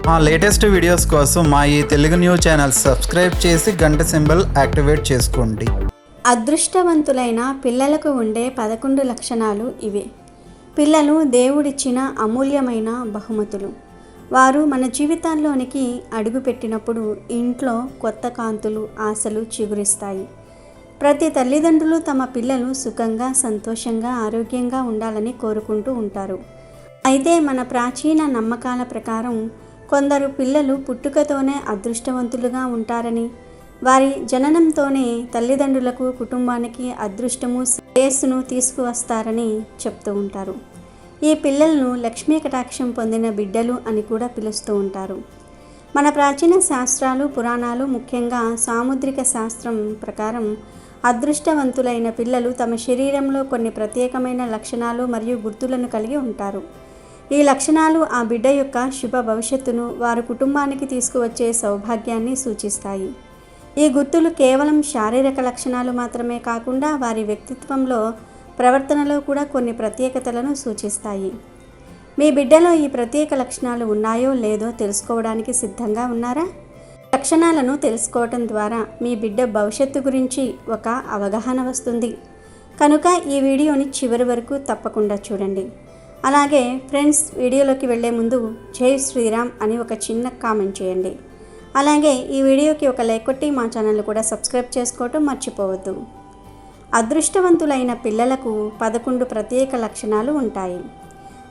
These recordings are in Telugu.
మా లేటెస్ట్ వీడియోస్ కోసం మా ఈ తెలుగు న్యూస్ ఛానల్ సబ్స్క్రైబ్ చేసి గంట సింబల్ యాక్టివేట్ చేసుకోండి. అదృష్టవంతులైన పిల్లలకు ఉండే 11 లక్షణాలు ఇవే. పిల్లలు దేవుడిచ్చిన అమూల్యమైన బహుమతులు. వారు మన జీవితాల్లోనికి అడుగుపెట్టినప్పుడు ఇంట్లో కొత్త కాంతులు, ఆశలు చిగురిస్తాయి. ప్రతి తల్లిదండ్రులు తమ పిల్లలు సుఖంగా, సంతోషంగా, ఆరోగ్యంగా ఉండాలని కోరుకుంటూ ఉంటారు. అయితే మన ప్రాచీన నమ్మకాల ప్రకారం కొందరు పిల్లలు పుట్టుకతోనే అదృష్టవంతులుగా ఉంటారని, వారి జననంతోనే తల్లిదండ్రులకు, కుటుంబానికి అదృష్టము, శ్రేయస్సును తీసుకువస్తారని చెప్తూ ఉంటారు. ఈ పిల్లలను లక్ష్మీ కటాక్షం పొందిన బిడ్డలు అని కూడా పిలుస్తూ ఉంటారు. మన ప్రాచీన శాస్త్రాలు, పురాణాలు, ముఖ్యంగా సాముద్రిక శాస్త్రం ప్రకారం అదృష్టవంతులైన పిల్లలు తమ శరీరంలో కొన్ని ప్రత్యేకమైన లక్షణాలు మరియు గుర్తులను కలిగి ఉంటారు. ఈ లక్షణాలు ఆ బిడ్డ యొక్క శుభ భవిష్యత్తును, వారి కుటుంబానికి తీసుకువచ్చే సౌభాగ్యాన్ని సూచిస్తాయి. ఈ గుర్తులు కేవలం శారీరక లక్షణాలు మాత్రమే కాకుండా వారి వ్యక్తిత్వంలో, ప్రవర్తనలో కూడా కొన్ని ప్రత్యేకతలను సూచిస్తాయి. మీ బిడ్డలో ఈ ప్రత్యేక లక్షణాలు ఉన్నాయో లేదో తెలుసుకోవడానికి సిద్ధంగా ఉన్నారా? లక్షణాలను తెలుసుకోవటం ద్వారా మీ బిడ్డ భవిష్యత్తు గురించి ఒక అవగాహన వస్తుంది. కనుక ఈ వీడియోని చివరి వరకు తప్పకుండా చూడండి. అలాగే ఫ్రెండ్స్, వీడియోలోకి వెళ్ళే ముందు జై శ్రీరామ్ అని ఒక చిన్న కామెంట్ చేయండి. అలాగే ఈ వీడియోకి ఒక లైక్ కొట్టి మా ఛానల్ కూడా సబ్స్క్రైబ్ చేసుకోవటం మర్చిపోవద్దు. అదృష్టవంతులైన పిల్లలకు 11 ప్రత్యేక లక్షణాలు ఉంటాయి.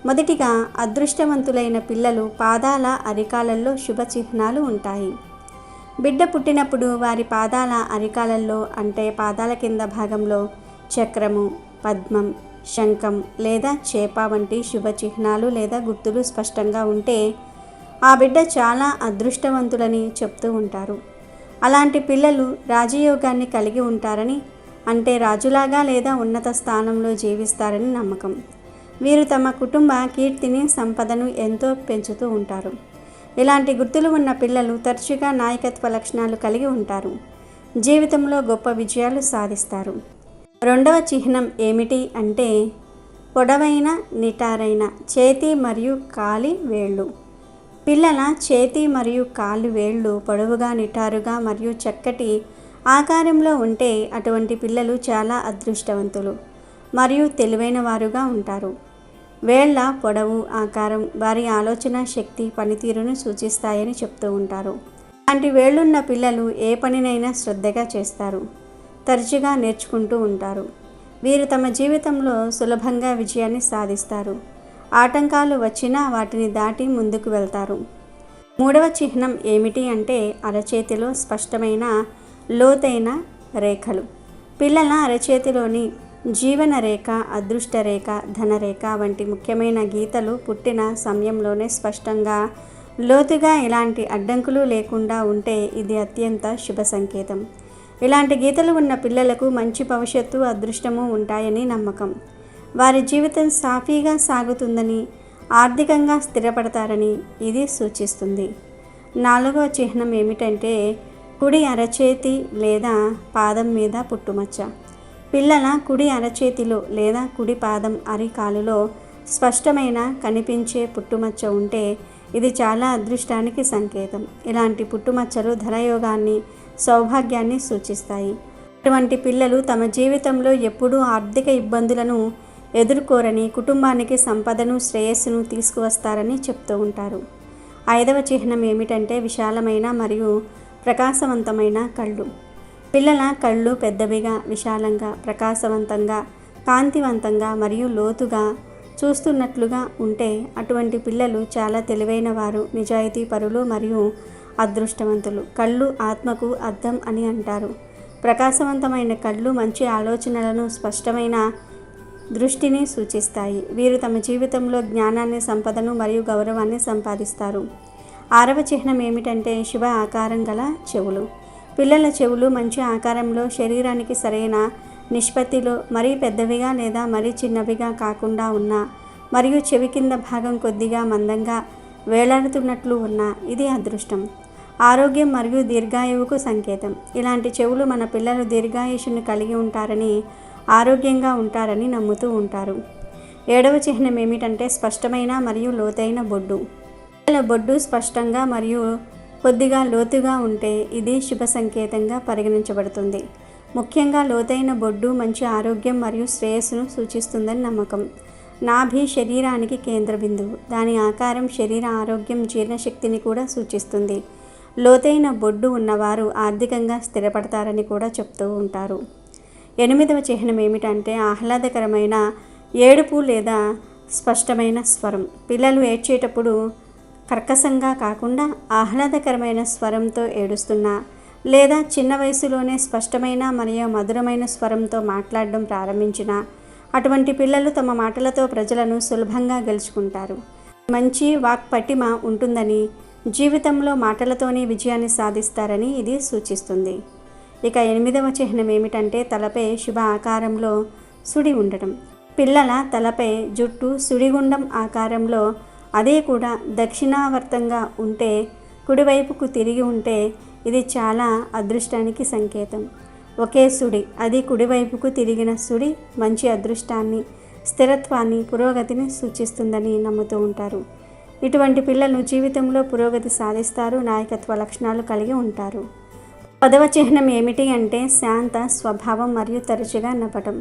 మొదటిగా, అదృష్టవంతులైన పిల్లలు పాదాల అరికాలల్లో శుభ చిహ్నాలు ఉంటాయి. బిడ్డ పుట్టినప్పుడు వారి పాదాల అరికాలల్లో, అంటే పాదాల కింద భాగంలో చక్రము, పద్మం, శంఖం లేదా చేప వంటి శుభ చిహ్నాలు లేదా గుర్తులు స్పష్టంగా ఉంటే ఆ బిడ్డ చాలా అదృష్టవంతులని చెప్తూ ఉంటారు. అలాంటి పిల్లలు రాజయోగాన్ని కలిగి ఉంటారని, అంటే రాజులాగా లేదా ఉన్నత స్థానంలో జీవిస్తారని నమ్మకం. వీరు తమ కుటుంబ కీర్తిని, సంపదను ఎంతో పెంచుతూ ఉంటారు. ఇలాంటి గుర్తులు ఉన్న పిల్లలు తరచుగా నాయకత్వ లక్షణాలు కలిగి ఉంటారు. జీవితంలో గొప్ప విజయాలు సాధిస్తారు. రెండవ చిహ్నం ఏమిటి అంటే పొడవైన, నిటారైన చేతి మరియు కాలి వేళ్ళు. పిల్లల చేతి మరియు కాలి వేళ్ళు పొడవుగా, నిటారుగా మరియు చక్కటి ఆకారంలో ఉంటే అటువంటి పిల్లలు చాలా అదృష్టవంతులు మరియు తెలివైన వారుగా ఉంటారు. వేళ్ల పొడవు, ఆకారం వారి ఆలోచన శక్తి, పనితీరును సూచిస్తాయని చెప్తూ ఉంటారు. అలాంటి వేళ్లున్న పిల్లలు ఏ పనినైనా శ్రద్ధగా చేస్తారు, తరచుగా నేర్చుకుంటూ ఉంటారు. వీరు తమ జీవితంలో సులభంగా విజయాన్ని సాధిస్తారు. ఆటంకాలు వచ్చినా వాటిని దాటి ముందుకు వెళ్తారు. మూడవ చిహ్నం ఏమిటి అంటే అరచేతిలో స్పష్టమైన, లోతైన రేఖలు. పిల్లల అరచేతిలోని జీవన రేఖ, అదృష్ట రేఖ, ధనరేఖ వంటి ముఖ్యమైన గీతలు పుట్టిన సమయంలోనే స్పష్టంగా, లోతుగా, ఎలాంటి అడ్డంకులు లేకుండా ఉంటే ఇది అత్యంత శుభ సంకేతం. ఇలాంటి గీతలు ఉన్న పిల్లలకు మంచి భవిష్యత్తు, అదృష్టము ఉంటాయని నమ్మకం. వారి జీవితం సాఫీగా సాగుతుందని, ఆర్థికంగా స్థిరపడతారని ఇది సూచిస్తుంది. నాలుగవ చిహ్నం ఏమిటంటే కుడి అరచేతి లేదా పాదం మీద పుట్టుమచ్చ. పిల్లల కుడి అరచేతిలో లేదా కుడి పాదం అరికాలులో స్పష్టమైన, కనిపించే పుట్టుమచ్చ ఉంటే ఇది చాలా అదృష్టానికి సంకేతం. ఇలాంటి పుట్టుమచ్చలు ధనయోగాన్ని, సౌభాగ్యాన్ని సూచిస్తాయి. అటువంటి పిల్లలు తమ జీవితంలో ఎప్పుడూ ఆర్థిక ఇబ్బందులను ఎదుర్కోరని, కుటుంబానికి సంపదను, శ్రేయస్సును తీసుకువస్తారని చెప్తూ ఉంటారు. ఐదవ చిహ్నం ఏమిటంటే విశాలమైన మరియు ప్రకాశవంతమైన కళ్ళు. పిల్లల కళ్ళు పెద్దవిగా, విశాలంగా, ప్రకాశవంతంగా, కాంతివంతంగా మరియు లోతుగా చూస్తున్నట్లుగా ఉంటే అటువంటి పిల్లలు చాలా తెలివైన వారు, నిజాయితీ పరులు మరియు అదృష్టవంతులు. కళ్ళు ఆత్మకు అద్దం అని అంటారు. ప్రకాశవంతమైన కళ్ళు మంచి ఆలోచనలను, స్పష్టమైన దృష్టిని సూచిస్తాయి. వీరు తమ జీవితంలో జ్ఞానాన్ని, సంపదను మరియు గౌరవాన్ని సంపాదిస్తారు. ఆరవ చిహ్నం ఏమిటంటే శుభ ఆకారం గల చెవులు. పిల్లల చెవులు మంచి ఆకారంలో, శరీరానికి సరైన నిష్పత్తిలో, మరీ పెద్దవిగా లేదా మరీ చిన్నవిగా కాకుండా ఉన్నా మరియు చెవి కింద భాగం కొద్దిగా మందంగా వేలాడుతున్నట్లు ఉన్నా ఇది అదృష్టం, ఆరోగ్యం మరియు దీర్ఘాయువుకు సంకేతం. ఇలాంటి చెవులు మన పిల్లలు దీర్ఘాయుషుని కలిగి ఉంటారని, ఆరోగ్యంగా ఉంటారని నమ్ముతూ ఉంటారు. ఏడవ చిహ్నం ఏమిటంటే స్పష్టమైన మరియు లోతైన బొడ్డు. పిల్లల బొడ్డు స్పష్టంగా మరియు కొద్దిగా లోతుగా ఉంటే ఇది శుభ సంకేతంగా పరిగణించబడుతుంది. ముఖ్యంగా లోతైన బొడ్డు మంచి ఆరోగ్యం మరియు శ్రేయస్సును సూచిస్తుందని నమ్మకం. నాభి శరీరానికి కేంద్ర బిందువు. దాని ఆకారం శరీర ఆరోగ్యం, జీర్ణశక్తిని కూడా సూచిస్తుంది. లోతైన బొడ్డు ఉన్నవారు ఆర్థికంగా స్థిరపడతారని కూడా చెప్తూ ఉంటారు. 8వ చిహ్నం ఏమిటంటే ఆహ్లాదకరమైన ఏడుపు లేదా స్పష్టమైన స్వరం. పిల్లలు ఏడ్చేటప్పుడు కర్కశంగా కాకుండా ఆహ్లాదకరమైన స్వరంతో ఏడుస్తున్నా లేదా చిన్న వయసులోనే స్పష్టమైన మరియు మధురమైన స్వరంతో మాట్లాడడం ప్రారంభించిన అటువంటి పిల్లలు తమ మాటలతో ప్రజలను సులభంగా గెలుచుకుంటారు. మంచి వాక్పటిమ ఉంటుందని, జీవితంలో మాటలతోనే విజయాన్ని సాధిస్తారని ఇది సూచిస్తుంది. ఇక 8వ చిహ్నం ఏమిటంటే తలపై శుభ ఆకారంలో సుడి ఉండటం. పిల్లల తలపై జుట్టు సుడిగుండం ఆకారంలో, అదే కూడా దక్షిణావర్తంగా ఉంటే, కుడివైపుకు తిరిగి ఉంటే ఇది చాలా అదృష్టానికి సంకేతం. ఒకే సుడి, అది కుడివైపుకు తిరిగిన సుడి మంచి అదృష్టాన్ని, స్థిరత్వాన్ని, పురోగతిని సూచిస్తుందని నమ్ముతూ ఉంటారు. ఇటువంటి పిల్లలు జీవితంలో పురోగతి సాధిస్తారు, నాయకత్వ లక్షణాలు కలిగి ఉంటారు. 10వ చిహ్నం ఏమిటి అంటే శాంత స్వభావం మరియు తరచుగా నవ్వటం.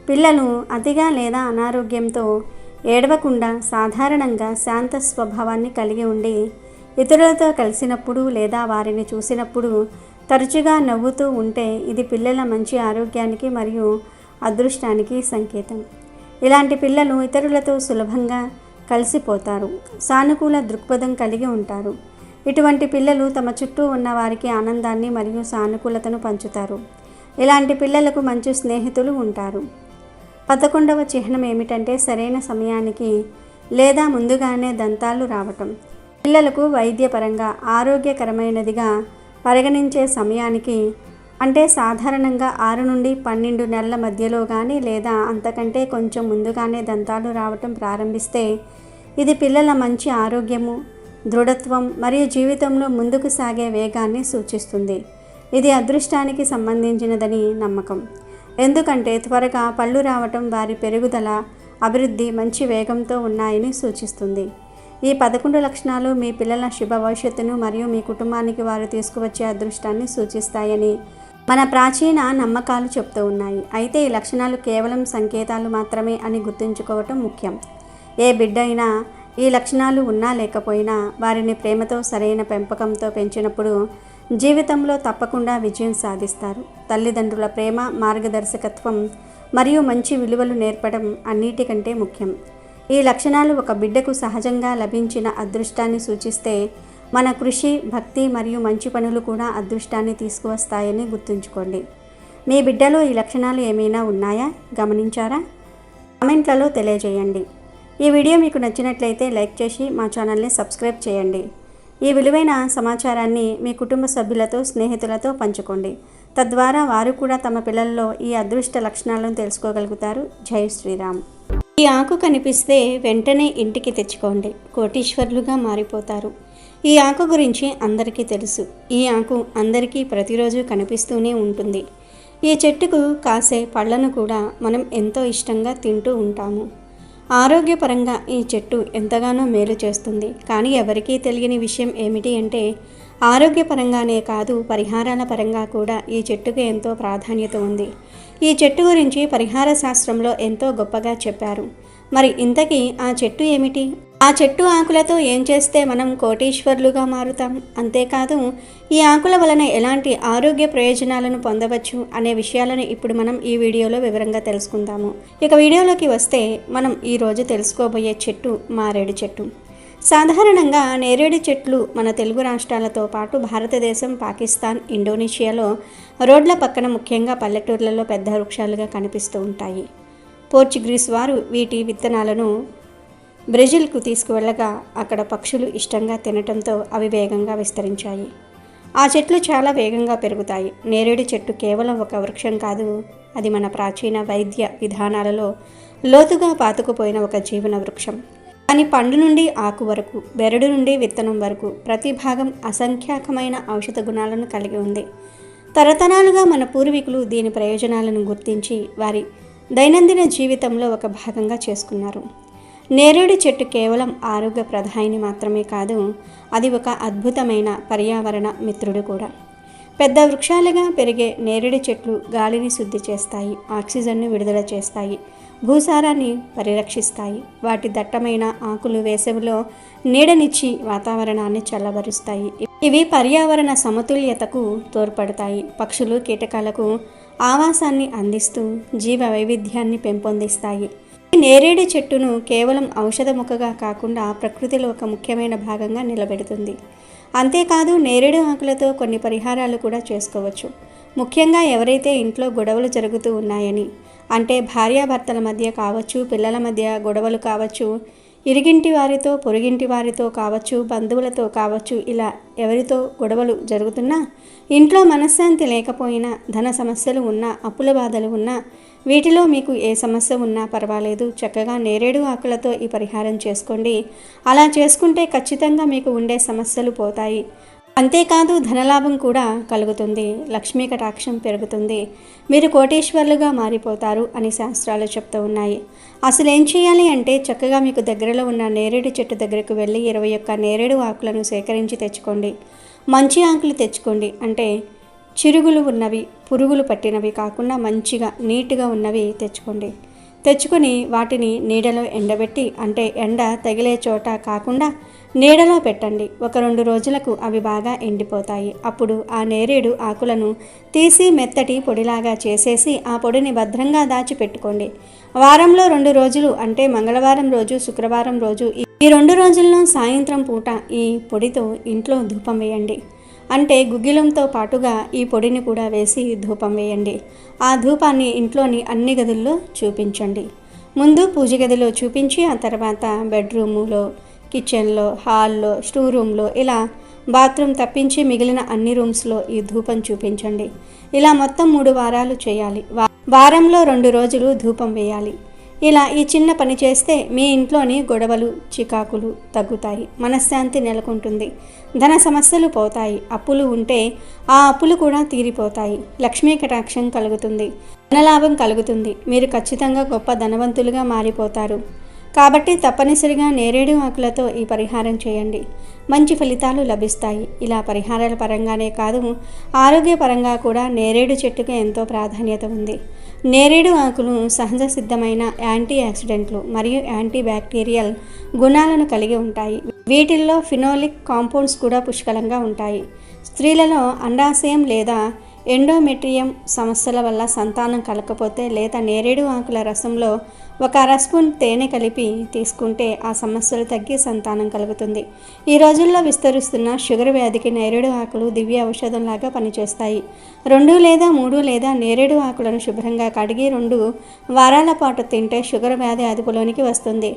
పిల్లలు అతిగా లేదా అనారోగ్యంతో ఏడవకుండా సాధారణంగా శాంత స్వభావాన్ని కలిగి ఉండి, ఇతరులతో కలిసినప్పుడు లేదా వారిని చూసినప్పుడు తరచుగా నవ్వుతూ ఉంటే ఇది పిల్లల మంచి ఆరోగ్యానికి మరియు అదృష్టానికి సంకేతం. ఇలాంటి పిల్లలు ఇతరులతో సులభంగా కలిసిపోతారు, సానుకూల దృక్పథం కలిగి ఉంటారు. ఇటువంటి పిల్లలు తమ చుట్టూ ఉన్న వారికి ఆనందాన్ని మరియు సానుకూలతను పంచుతారు. ఇలాంటి పిల్లలకు మంచి స్నేహితులు ఉంటారు. 11వ చిహ్నం ఏమిటంటే సరైన సమయానికి లేదా ముందుగానే దంతాలు రావటం. పిల్లలకు వైద్యపరంగా ఆరోగ్యకరమైనదిగా పరిగణించే సమయానికి, అంటే సాధారణంగా 6 నుండి 12 నెలల మధ్యలో కానీ లేదా అంతకంటే కొంచెం ముందుగానే దంతాలు రావటం ప్రారంభిస్తే ఇది పిల్లల మంచి ఆరోగ్యము, దృఢత్వం మరియు జీవితంలో ముందుకు సాగే వేగాన్ని సూచిస్తుంది. ఇది అదృష్టానికి సంబంధించినదని నమ్మకం. ఎందుకంటే త్వరగా పళ్ళు రావటం వారి పెరుగుదల, అభివృద్ధి మంచి వేగంతో ఉన్నాయని సూచిస్తుంది. ఈ 11 లక్షణాలు మీ పిల్లల శుభ భవిష్యత్తును మరియు మీ కుటుంబానికి వారు తీసుకువచ్చే అదృష్టాన్ని సూచిస్తాయని మన ప్రాచీన నమ్మకాలు చెప్తూ ఉన్నాయి. అయితే ఈ లక్షణాలు కేవలం సంకేతాలు మాత్రమే అని గుర్తుంచుకోవటం ముఖ్యం. ఏ బిడ్డ అయినా ఈ లక్షణాలు ఉన్నా లేకపోయినా వారిని ప్రేమతో సరైన పెంపకంతో పెంచినప్పుడు జీవితంలో తప్పకుండా విజయం సాధిస్తారు. తల్లిదండ్రుల ప్రేమ, మార్గదర్శకత్వం మరియు మంచి విలువలు నేర్పడం అన్నిటికంటే ముఖ్యం. ఈ లక్షణాలు ఒక బిడ్డకు సహజంగా లభించిన అదృష్టాన్ని సూచిస్తే మన కృషి, భక్తి మరియు మంచి పనులు కూడా అదృష్టాన్ని తీసుకువస్తాయని గుర్తుంచుకోండి. మీ బిడ్డలో ఈ లక్షణాలు ఏమైనా ఉన్నాయా గమనించారా? కామెంట్లలో తెలియజేయండి. ఈ వీడియో మీకు నచ్చినట్లయితే లైక్ చేసి మా ఛానల్ని సబ్స్క్రైబ్ చేయండి. ఈ విలువైన సమాచారాన్ని మీ కుటుంబ సభ్యులతో, స్నేహితులతో పంచుకోండి. తద్వారా వారు కూడా తమ పిల్లల్లో ఈ అదృష్ట లక్షణాలను తెలుసుకోగలుగుతారు. జై శ్రీరామ్. ఈ ఆకు కనిపిస్తే వెంటనే ఇంటికి తెచ్చుకోండి, కోటీశ్వరులుగా మారిపోతారు. ఈ ఆకు గురించి అందరికీ తెలుసు. ఈ ఆకు అందరికీ ప్రతిరోజు కనిపిస్తూనే ఉంటుంది. ఈ చెట్టుకు కాసే పళ్ళను కూడా మనం ఎంతో ఇష్టంగా తింటూ ఉంటాము. ఆరోగ్యపరంగా ఈ చెట్టు ఎంతగానో మేలు చేస్తుంది. కానీ ఎవరికీ తెలియని విషయం ఏమిటి అంటే ఆరోగ్యపరంగానే కాదు, పరిహారాల పరంగా కూడా ఈ చెట్టుకు ఎంతో ప్రాధాన్యత ఉంది. ఈ చెట్టు గురించి పరిహార శాస్త్రంలో ఎంతో గొప్పగా చెప్పారు. మరి ఇంతకీ ఆ చెట్టు ఏమిటి? ఆ చెట్టు ఆకులతో ఏం చేస్తే మనం కోటీశ్వరులుగా మారుతాం? అంతేకాదు ఈ ఆకుల వలన ఎలాంటి ఆరోగ్య ప్రయోజనాలను పొందవచ్చు అనే విషయాలను ఇప్పుడు మనం ఈ వీడియోలో వివరంగా తెలుసుకుందాము. ఇక వీడియోలోకి వస్తే మనం ఈరోజు తెలుసుకోబోయే చెట్టు మారేడు చెట్టు. సాధారణంగా నేరేడు చెట్లు మన తెలుగు రాష్ట్రాలతో పాటు భారతదేశం, పాకిస్తాన్, ఇండోనేషియాలో రోడ్ల పక్కన, ముఖ్యంగా పల్లెటూర్లలో పెద్ద వృక్షాలుగా కనిపిస్తూ ఉంటాయి. పోర్చుగీస్ వారు వీటి విత్తనాలను బ్రెజిల్కు తీసుకువెళ్ళగా అక్కడ పక్షులు ఇష్టంగా తినటంతో అవి వేగంగా విస్తరించాయి. ఆ చెట్లు చాలా వేగంగా పెరుగుతాయి. నేరేడు చెట్టు కేవలం ఒక వృక్షం కాదు, అది మన ప్రాచీన వైద్య విధానాలలో లోతుగా పాతుకుపోయిన ఒక జీవన వృక్షం. దాని పండు నుండి ఆకు వరకు, బెరడు నుండి విత్తనం వరకు ప్రతి భాగం అసంఖ్యాకమైన ఔషధ గుణాలను కలిగి ఉంది. తరతరాలుగా మన పూర్వీకులు దీని ప్రయోజనాలను గుర్తించి వారి దైనందిన జీవితంలో ఒక భాగంగా చేసుకున్నారు. నేరేడు చెట్టు కేవలం ఆరోగ్య ప్రధాయిని మాత్రమే కాదు, అది ఒక అద్భుతమైన పర్యావరణ మిత్రుడు కూడా. పెద్ద వృక్షాలుగా పెరిగే నేరేడు చెట్లు గాలిని శుద్ధి చేస్తాయి, ఆక్సిజన్ను విడుదల చేస్తాయి, భూసారాన్ని పరిరక్షిస్తాయి. వాటి దట్టమైన ఆకులు వేసవిలో నీడనిచ్చి వాతావరణాన్ని చల్లబరుస్తాయి. ఇవి పర్యావరణ సమతుల్యతకు తోడ్పడతాయి. పక్షులు, కీటకాలకు ఆవాసాన్ని అందిస్తూ జీవ వైవిధ్యాన్ని పెంపొందిస్తాయి. నేరేడు చెట్టును కేవలం ఔషధ మొక్కగా కాకుండా ప్రకృతిలో ఒక ముఖ్యమైన భాగంగా నిలబెడుతుంది. అంతేకాదు, నేరేడు ఆకులతో కొన్ని పరిహారాలు కూడా చేసుకోవచ్చు. ముఖ్యంగా ఎవరైతే ఇంట్లో గొడవలు జరుగుతూ ఉన్నాయని, అంటే భార్యాభర్తల మధ్య కావచ్చు, పిల్లల మధ్య గొడవలు కావచ్చు, ఇరుగింటి వారితో, పొరుగింటి వారితో కావచ్చు, బంధువులతో కావచ్చు, ఇలా ఎవరితో గొడవలు జరుగుతున్నా, ఇంట్లో మనశ్శాంతి లేకపోయినా, ధన సమస్యలు ఉన్నా, అప్పుల బాధలు ఉన్నా, వీటిలో మీకు ఏ సమస్య ఉన్నా పర్వాలేదు, చక్కగా నేరేడు ఆకులతో ఈ పరిహారం చేసుకోండి. అలా చేసుకుంటే ఖచ్చితంగా మీకు ఉండే సమస్యలు పోతాయి. అంతేకాదు, ధనలాభం కూడా కలుగుతుంది, లక్ష్మీ కటాక్షం పెరుగుతుంది, మీరు కోటీశ్వర్లుగా మారిపోతారు అని శాస్త్రాలు చెప్తూ ఉన్నాయి. అసలు ఏం చేయాలి అంటే, చక్కగా మీకు దగ్గరలో ఉన్న నేరేడు చెట్టు దగ్గరకు వెళ్ళి 21 నేరేడు ఆకులను సేకరించి తెచ్చుకోండి. మంచి ఆకులు తెచ్చుకోండి, అంటే చిరుగులు ఉన్నవి, పురుగులు పట్టినవి కాకుండా మంచిగా నీట్గా ఉన్నవి తెచ్చుకొని వాటిని నీడలో ఎండబెట్టి, అంటే ఎండ తగిలే చోట కాకుండా నీడలో పెట్టండి. 1-2 రోజులకు అవి బాగా ఎండిపోతాయి. అప్పుడు ఆ నేరేడు ఆకులను తీసి మెత్తటి పొడిలాగా చేసేసి ఆ పొడిని భద్రంగా దాచిపెట్టుకోండి. వారంలో 2 రోజులు, అంటే మంగళవారం రోజు, శుక్రవారం రోజు, ఈ 2 రోజుల్లో సాయంత్రం పూట ఈ పొడితో ఇంట్లో ధూపం వేయండి. అంటే గుగ్గిలంతో పాటుగా ఈ పొడిని కూడా వేసి ధూపం వేయండి. ఆ ధూపాన్ని ఇంట్లోని అన్ని గదుల్లో చూపించండి. ముందు పూజ గదిలో చూపించి, ఆ తర్వాత బెడ్రూములో, కిచెన్లో, హాల్లో, స్టోర్ రూమ్లో, ఇలా బాత్రూమ్ తప్పించి మిగిలిన అన్ని రూమ్స్లో ఈ ధూపం చూపించండి. ఇలా మొత్తం 3 వారాలు చేయాలి. వారంలో 2 రోజులు ధూపం వేయాలి. ఇలా ఈ చిన్న పని చేస్తే మీ ఇంట్లోని గొడవలు, చికాకులు తగ్గుతాయి, మనశ్శాంతి నెలకొంటుంది, ధన సమస్యలు పోతాయి, అప్పులు ఉంటే ఆ అప్పులు కూడా తీరిపోతాయి, లక్ష్మీ కటాక్షం కలుగుతుంది, ధనలాభం కలుగుతుంది, మీరు ఖచ్చితంగా గొప్ప ధనవంతులుగా మారిపోతారు. కాబట్టి తప్పనిసరిగా నేరేడు ఆకులతో ఈ పరిహారం చేయండి, మంచి ఫలితాలు లభిస్తాయి. ఇలా పరిహారాల పరంగానే కాదు, ఆరోగ్యపరంగా కూడా నేరేడు చెట్టుకు ఎంతో ప్రాధాన్యత ఉంది. నేరేడు ఆకులు సహజ సిద్ధమైన యాంటీ ఆక్సిడెంట్లు మరియు యాంటీ బ్యాక్టీరియల్ గుణాలను కలిగి ఉంటాయి. వీటిల్లో ఫినోలిక్ కాంపౌండ్స్ కూడా పుష్కలంగా ఉంటాయి. స్త్రీలలో అండాశయం లేదా ఎండోమెట్రియం సమస్యల వల్ల సంతానం కలగకపోతే, లేదా నేరేడు ఆకుల రసంలో 1 అర స్పూన్ తేనె కలిపి తీసుకుంటే ఆ సమస్యలు తగ్గి సంతానం కలుగుతుంది. ఈ రోజుల్లో విస్తరిస్తున్న షుగర్ వ్యాధికి నేరేడు ఆకులు దివ్య ఔషధంలాగా పనిచేస్తాయి. 2 లేదా 3 లేదా నేరేడు ఆకులను శుభ్రంగా కడిగి 2 వారాల పాటు తింటే షుగర్ వ్యాధి అదుపులోనికి వస్తుంది.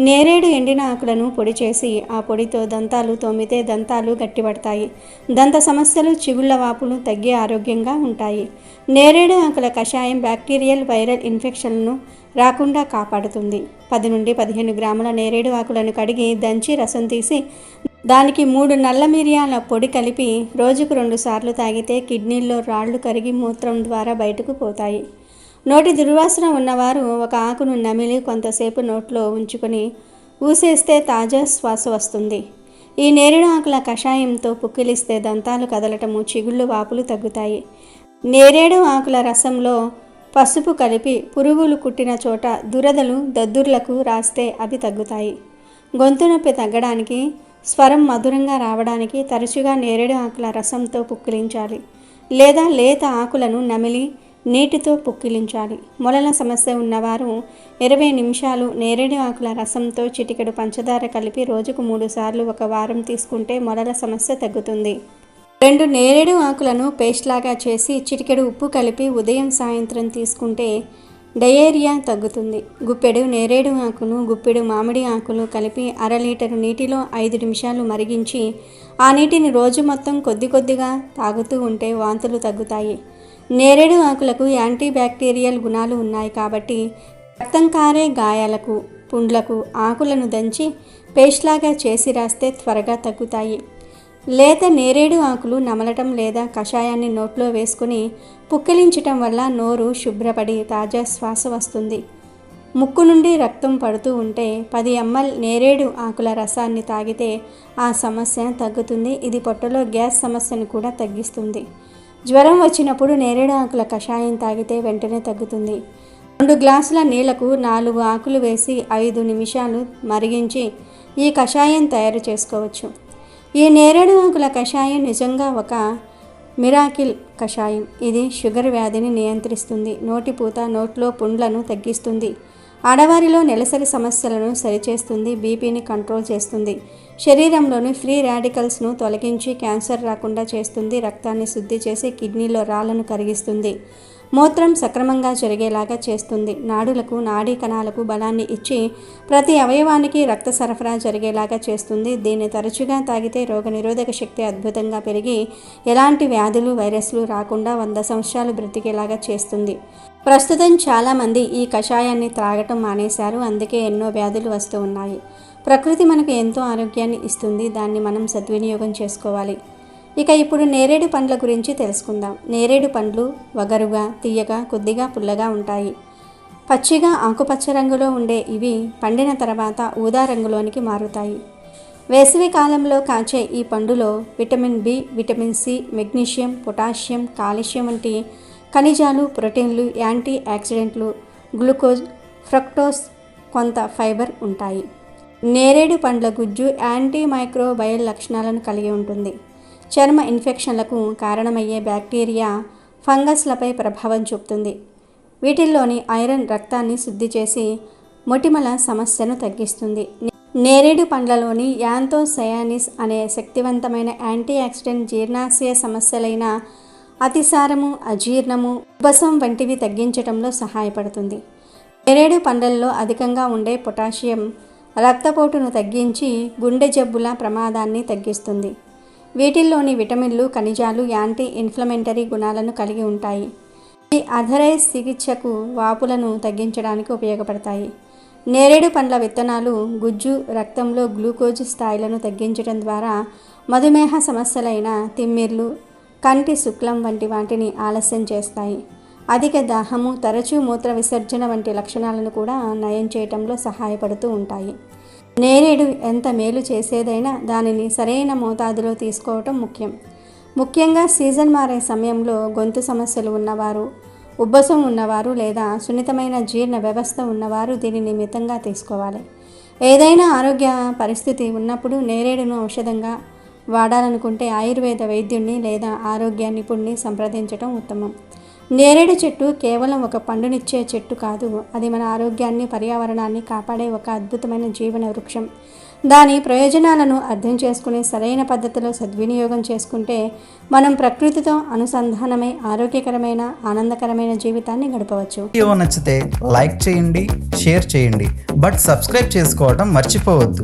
నేరేడు ఎండిన ఆకులను పొడి చేసి ఆ పొడితో దంతాలు తోమితే దంతాలు గట్టిపడతాయి, దంత సమస్యలు, చిగుళ్ల వాపులు తగ్గి ఆరోగ్యంగా ఉంటాయి. నేరేడు ఆకుల కషాయం బ్యాక్టీరియల్, వైరల్ ఇన్ఫెక్షన్లను రాకుండా కాపాడుతుంది. 10 నుండి 15 గ్రాముల నేరేడు ఆకులను కడిగి దంచి రసం తీసి దానికి 3 నల్ల మిరియాల పొడి కలిపి రోజుకు 2 సార్లు తాగితే కిడ్నీల్లో రాళ్లు కరిగి మూత్రం ద్వారా బయటకు పోతాయి. నోటి దుర్వాసన ఉన్నవారు 1 ఆకును నమిలి కొంతసేపు నోట్లో ఉంచుకొని ఊసేస్తే తాజా శ్వాస వస్తుంది. ఈ నేరేడు ఆకుల కషాయంతో పుక్కిలిస్తే దంతాలు కదలటము, చిగుళ్ళు వాపులు తగ్గుతాయి. నేరేడు ఆకుల రసంలో పసుపు కలిపి పురుగులు కుట్టిన చోట దురదలు, దద్దుర్లకు రాస్తే అవి తగ్గుతాయి. గొంతు నొప్పి తగ్గడానికి, స్వరం మధురంగా రావడానికి తరచుగా నేరేడు ఆకుల రసంతో పుక్కిలించాలి, లేదా లేత ఆకులను నమిలి నీటితో పుక్కిలించాలి. మొలల సమస్య ఉన్నవారు 20 నిమిషాలు నేరేడు ఆకుల రసంతో చిటికెడు పంచదార కలిపి రోజుకు 3 సార్లు 1 వారం తీసుకుంటే మొలల సమస్య తగ్గుతుంది. 2 నేరేడు ఆకులను పేస్ట్ లాగా చేసి చిటికెడు ఉప్పు కలిపి ఉదయం సాయంత్రం తీసుకుంటే డయేరియా తగ్గుతుంది. గుప్పెడు నేరేడు ఆకులు, గుప్పెడు మామిడి ఆకులు కలిపి 1/2 లీటరు నీటిలో 5 నిమిషాలు మరిగించి ఆ నీటిని రోజు మొత్తం కొద్ది కొద్దిగా తాగుతూ ఉంటే వాంతులు తగ్గుతాయి. నేరేడు ఆకులకు యాంటీ బ్యాక్టీరియల్ గుణాలు ఉన్నాయి కాబట్టి రక్తం కారే గాయాలకు, పుండ్లకు ఆకులను దంచి పేస్ట్లాగా చేసి రాస్తే త్వరగా తగ్గుతాయి. లేత నేరేడు ఆకులు నమలటం లేదా కషాయాన్ని నోట్లో వేసుకుని పుక్కిలించటం వల్ల నోరు శుభ్రపడి తాజా శ్వాస వస్తుంది. ముక్కు నుండి రక్తం పడుతూ ఉంటే 10 ml నేరేడు ఆకుల రసాన్ని తాగితే ఆ సమస్య తగ్గుతుంది. ఇది పొట్టలో గ్యాస్ సమస్యను కూడా తగ్గిస్తుంది. జ్వరం వచ్చినప్పుడు నేరేడు ఆకుల కషాయం తాగితే వెంటనే తగ్గుతుంది. 2 గ్లాసుల నీళ్లకు 4 ఆకులు వేసి 5 నిమిషాలు మరిగించి ఈ కషాయం తయారు చేసుకోవచ్చు. ఈ నేరేడు ఆకుల కషాయం నిజంగా ఒక మిరాకిల్ కషాయం. ఇది షుగర్ వ్యాధిని నియంత్రిస్తుంది, నోటిపూత, నోట్లో పుండ్లను తగ్గిస్తుంది, ఆడవారిలో నెలసరి సమస్యలను సరిచేస్తుంది, బీపీని కంట్రోల్ చేస్తుంది, శరీరంలోని ఫ్రీ రాడికల్స్ను తొలగించి క్యాన్సర్ రాకుండా చేస్తుంది, రక్తాన్ని శుద్ధి చేసి కిడ్నీలో రాళ్లను కరిగిస్తుంది, మూత్రం సక్రమంగా జరిగేలాగా చేస్తుంది, నాడులకు నాడీ కణాలకు బలాన్ని ఇచ్చి ప్రతి అవయవానికి రక్త సరఫరా జరిగేలాగా చేస్తుంది. దీన్ని తరచుగా తాగితే రోగనిరోధక శక్తి అద్భుతంగా పెరిగి ఎలాంటి వ్యాధులు వైరస్లు రాకుండా 100 సంవత్సరాలు బ్రతికేలాగా చేస్తుంది. ప్రస్తుతం చాలామంది ఈ కషాయాన్ని త్రాగటం మానేశారు. అందుకే ఎన్నో వ్యాధులు వస్తూ ఉన్నాయి. ప్రకృతి మనకు ఎంతో ఆరోగ్యాన్ని ఇస్తుంది. దాన్ని మనం సద్వినియోగం చేసుకోవాలి. ఇక ఇప్పుడు నేరేడు పండ్ల గురించి తెలుసుకుందాం. నేరేడు పండ్లు వగరుగా, తీయగా, కొద్దిగా పుల్లగా ఉంటాయి. పచ్చిగా ఆకుపచ్చ రంగులో ఉండే ఇవి పండిన తర్వాత ఊదా రంగులోనికి మారుతాయి. వేసవి కాలంలో కాచే ఈ పండులో vitamin B, vitamin C, magnesium, potassium, calcium వంటి ఖనిజాలు, ప్రోటీన్లు, యాంటీ ఆక్సిడెంట్లు, గ్లూకోజ్, ఫ్రక్టోస్, కొంత ఫైబర్ ఉంటాయి. నేరేడు పండ్ల గుజ్జు యాంటీ మైక్రోబయల్ లక్షణాలను కలిగి ఉంటుంది. చర్మ ఇన్ఫెక్షన్లకు కారణమయ్యే బ్యాక్టీరియా, ఫంగస్లపై ప్రభావం చూపుతుంది. వీటిల్లోని ఐరన్ రక్తాన్ని శుద్ధి చేసి మొటిమల సమస్యను తగ్గిస్తుంది. నేరేడు పండ్లలోని యాంథోసయానిన్స్ అనే శక్తివంతమైన యాంటీ ఆక్సిడెంట్ జీర్ణాశయ సమస్యలైన అతిసారము, అజీర్ణము, ఉబ్బసం వంటివి తగ్గించడంలో సహాయపడుతుంది. నేరేడు పండ్లల్లో అధికంగా ఉండే పొటాషియం రక్తపోటును తగ్గించి గుండె జబ్బుల ప్రమాదాన్ని తగ్గిస్తుంది. వీటిల్లోని విటమిన్లు, ఖనిజాలు యాంటీ ఇన్ఫ్లమేటరీ గుణాలను కలిగి ఉంటాయి. ఈ అథరైజ్ చికిత్సకు వాపులను తగ్గించడానికి ఉపయోగపడతాయి. నేరేడు పండ్ల విత్తనాలు గుజ్జు రక్తంలో గ్లూకోజ్ స్థాయిలను తగ్గించడం ద్వారా మధుమేహ సమస్యలైన తిమ్మిర్లు, కంటి శుక్లం వంటి వాటిని ఆలస్యం చేస్తాయి. అధిక దాహము, తరచూ మూత్ర విసర్జన వంటి లక్షణాలను కూడా నయం చేయటంలో సహాయపడుతూ ఉంటాయి. నేరేడు ఎంత మేలు చేసేదైనా దానిని సరైన మోతాదులో తీసుకోవటం ముఖ్యం. ముఖ్యంగా సీజన్ మారే సమయంలో గొంతు సమస్యలు ఉన్నవారు, ఉబ్బసం ఉన్నవారు లేదా సున్నితమైన జీర్ణ వ్యవస్థ ఉన్నవారు దీనిని మితంగా తీసుకోవాలి. ఏదైనా ఆరోగ్య పరిస్థితి ఉన్నప్పుడు నేరేడును ఔషధంగా వాడాలనుకుంటే ఆయుర్వేద వైద్యుడిని లేదా ఆరోగ్య నిపుణుడిని సంప్రదించడం ఉత్తమం. నేరేడు చెట్టు కేవలం ఒక పండునిచ్చే చెట్టు కాదు, అది మన ఆరోగ్యాన్ని, పర్యావరణాన్ని కాపాడే ఒక అద్భుతమైన జీవన వృక్షం. దాని ప్రయోజనాలను అర్థం చేసుకుని సరైన పద్ధతిలో సద్వినియోగం చేసుకుంటే మనం ప్రకృతితో అనుసంధానమై ఆరోగ్యకరమైన, ఆనందకరమైన జీవితాన్ని గడపవచ్చు. వీడియో నచ్చితే లైక్ చేయండి, షేర్ చేయండి, బట్ సబ్స్క్రైబ్ చేసుకోవడం మర్చిపోవద్దు.